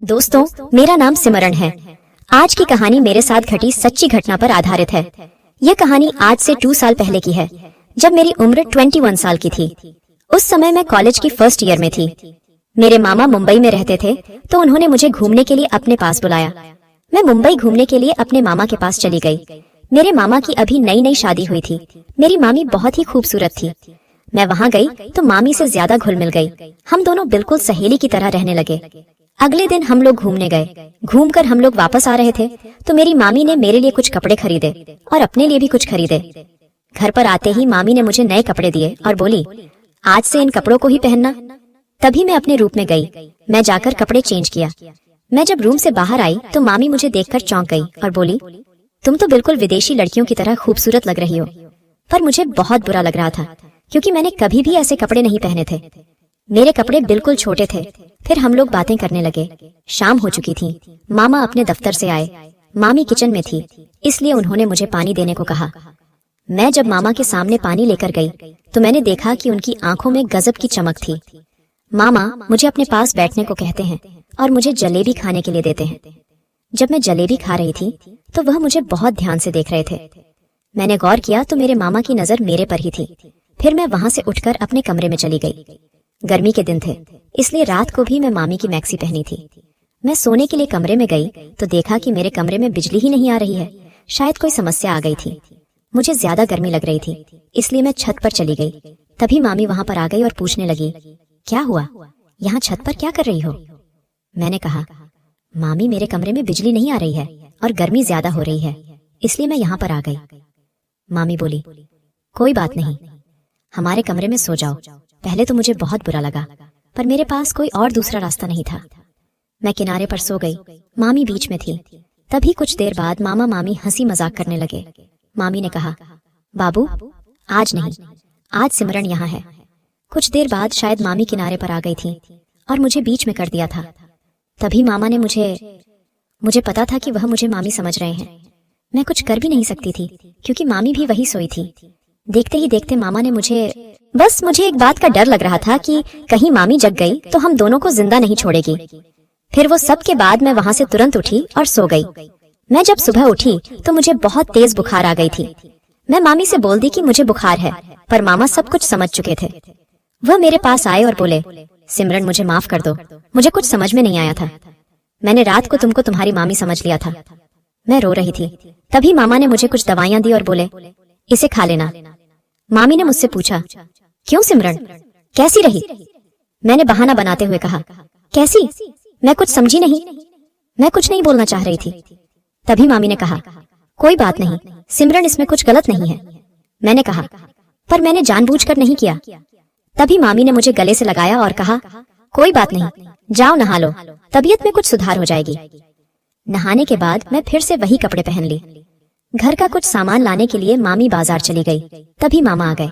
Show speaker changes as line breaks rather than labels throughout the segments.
दोस्तों, मेरा नाम सिमरन है। आज की कहानी मेरे साथ घटी सच्ची घटना पर आधारित है। यह कहानी आज से 2 साल पहले की है, जब मेरी उम्र 21 साल की थी। उस समय मैं कॉलेज की फर्स्ट ईयर में थी। मेरे मामा मुंबई में रहते थे, तो उन्होंने मुझे घूमने के लिए अपने पास बुलाया। मैं मुंबई घूमने के लिए अपने मामा के पास चली गई। मेरे मामा की अभी नई नई शादी हुई थी। मेरी मामी बहुत ही खूबसूरत थी। मैं वहाँ गई तो मामी से ज्यादा घुल मिल गई। हम दोनों बिल्कुल सहेली की तरह रहने लगे। अगले दिन हम लोग घूमने गए। घूमकर हम लोग वापस आ रहे थे तो मेरी मामी ने मेरे लिए कुछ कपड़े खरीदे और अपने लिए भी कुछ खरीदे। घर पर आते ही मामी ने मुझे नए कपड़े दिए और बोली, आज से इन कपड़ों को ही पहनना। तभी मैं अपने रूम में गई। मैं जाकर कपड़े चेंज किया। मैं जब रूम से बाहर आई तो मामी मुझे देखकर चौंक गई और बोली, तुम तो बिल्कुल विदेशी लड़कियों की तरह खूबसूरत लग रही हो। पर मुझे बहुत बुरा लग रहा था, क्योंकि मैंने कभी भी ऐसे कपड़े नहीं पहने थे। मेरे कपड़े बिल्कुल छोटे थे। फिर हम लोग बातें करने लगे। शाम हो चुकी थी। मामा अपने दफ्तर से आए। मामी किचन में थी, इसलिए उन्होंने मुझे पानी देने को कहा। मैं जब मामा के सामने पानी लेकर गई तो मैंने देखा कि उनकी आंखों में गजब की चमक थी। मामा मुझे अपने पास बैठने को कहते हैं और मुझे जलेबी खाने के लिए देते हैं। जब मैं जलेबी खा रही थी तो वह मुझे बहुत ध्यान से देख रहे थे। मैंने गौर किया तो मेरे मामा की नजर मेरे पर ही थी। फिर मैं वहां से उठकर अपने कमरे में चली गई। गर्मी के दिन थे, इसलिए रात को भी मैं मामी की मैक्सी पहनी थी। मैं सोने के लिए कमरे में गई तो देखा कि मेरे कमरे में बिजली ही नहीं आ रही है। शायद कोई समस्या आ गई थी। मुझे ज्यादा गर्मी लग रही थी, इसलिए मैं छत पर चली गई। तभी मामी वहां पर आ गई और पूछने लगी, क्या हुआ, यहाँ छत पर क्या कर रही हो? मैंने कहा, मामी मेरे कमरे में बिजली नहीं आ रही है और गर्मी ज्यादा हो रही है, इसलिए मैं यहाँ पर आ गई। मामी बोली, कोई बात नहीं, हमारे कमरे में सो जाओ। पहले तो मुझे बहुत बुरा लगा, पर मेरे पास कोई और दूसरा रास्ता नहीं था। मैं किनारे पर सो गई। मामी बीच में थी। तभी कुछ देर बाद मामा मामी हंसी मजाक करने लगे। मामी ने कहा, बाबू आज नहीं, आज सिमरन यहाँ है। कुछ देर बाद शायद मामी किनारे पर आ गई थी और मुझे बीच में कर दिया था। तभी मामा ने मुझे पता था कि वह मुझे मामी समझ रहे हैं। मैं कुछ कर भी नहीं सकती थी, क्योंकि मामी भी वही सोई थी। देखते ही देखते मामा ने मुझे एक बात का डर लग रहा था कि कहीं मामी जग गई तो हम दोनों को जिंदा नहीं छोड़ेगी। फिर वो सब के बाद मैं वहां से तुरंत उठी और सो गई। मैं जब सुबह उठी तो मुझे बहुत तेज बुखार आ गई थी। मैं मामी से बोल दी कि मुझे बुखार है, पर मामा सब कुछ समझ चुके थे। वह मेरे पास आए और बोले, सिमरन मुझे माफ कर दो, मुझे कुछ समझ में नहीं आया था। मैंने रात को तुमको तुम्हारी मामी समझ लिया था। मैं रो रही थी। तभी मामा ने मुझे कुछ दवाइयां दी और बोले, इसे खा लेना। मामी ने मुझसे पूछा, क्यों सिमरन, कैसी रही? मैंने बहाना बनाते हुए कहा, कैसी? मैं कुछ समझी नहीं। मैं कुछ नहीं बोलना चाह रही थी। तभी मामी ने कहा, कोई बात नहीं सिमरन, इसमें कुछ गलत नहीं है। मैंने कहा, पर मैंने जानबूझकर नहीं किया। तभी मामी ने मुझे गले से लगाया और कहा, कोई बात नहीं, जाओ नहा लो, तबीयत में कुछ सुधार हो जाएगी। नहाने के बाद मैं फिर से वही कपड़े पहन ली। घर का कुछ सामान लाने के लिए मामी बाजार चली गई। तभी मामा आ गए।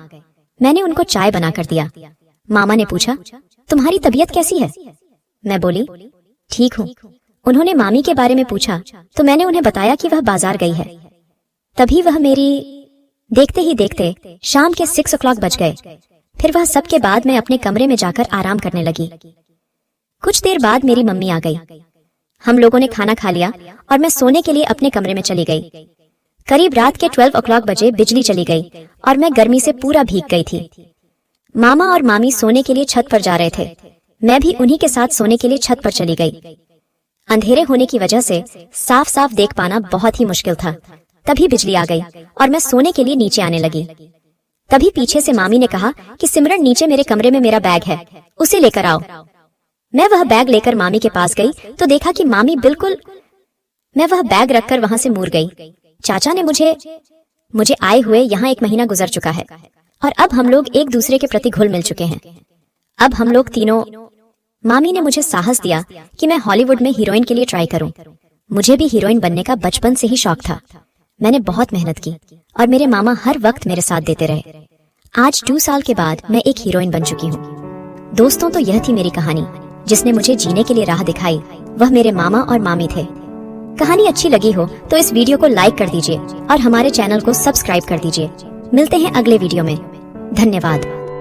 मैंने उनको चाय बनाकर दिया। मामा ने पूछा, तुम्हारी तबीयत कैसी है? मैं बोली, ठीक हूँ। उन्होंने मामी के बारे में पूछा तो मैंने उन्हें बताया कि वह बाजार गई है। तभी वह मेरी देखते ही देखते शाम के 6 o'clock बज गए। फिर वह सब के बाद मैं अपने कमरे में जाकर आराम करने लगी। कुछ देर बाद मेरी मम्मी आ गई। हम लोगों ने खाना खा लिया और मैं सोने के लिए अपने कमरे में चली गई। करीब रात के 12 o'clock बजे बिजली चली गई और मैं गर्मी से पूरा भीग गई थी। मामा और मामी सोने के लिए छत पर जा रहे थे। मैं भी उन्हीं के साथ सोने के लिए छत पर चली गई। अंधेरे होने की वजह से साफ साफ देख पाना बहुत ही मुश्किल था। तभी बिजली आ गई और मैं सोने के लिए नीचे आने लगी। तभी पीछे से मामी ने कहा कि सिमरन, नीचे मेरे कमरे में मेरा बैग है, उसे लेकर आओ। मैं वह बैग लेकर मामी के पास गई तो देखा कि मामी मैं वह बैग रखकर वहां से मुड़ गई। चाचा ने मुझे आए हुए यहाँ 1 महीना गुजर चुका है और अब हम लोग एक दूसरे के प्रति घुल मिल चुके हैं। अब हम लोग तीनों। मामी ने मुझे साहस दिया कि मैं हॉलीवुड में हीरोइन के लिए ट्राई करूं। मुझे भी हीरोइन बनने का बचपन से ही शौक था। मैंने बहुत मेहनत की और मेरे मामा हर वक्त मेरे साथ देते रहे। आज 2 साल के बाद मैं एक हीरोइन बन चुकी हूँ। दोस्तों, तो यह थी मेरी कहानी। जिसने मुझे जीने के लिए राह दिखाई वह मेरे मामा और मामी थे। कहानी अच्छी लगी हो तो इस वीडियो को लाइक कर दीजिए और हमारे चैनल को सब्सक्राइब कर दीजिए। मिलते हैं अगले वीडियो में। धन्यवाद।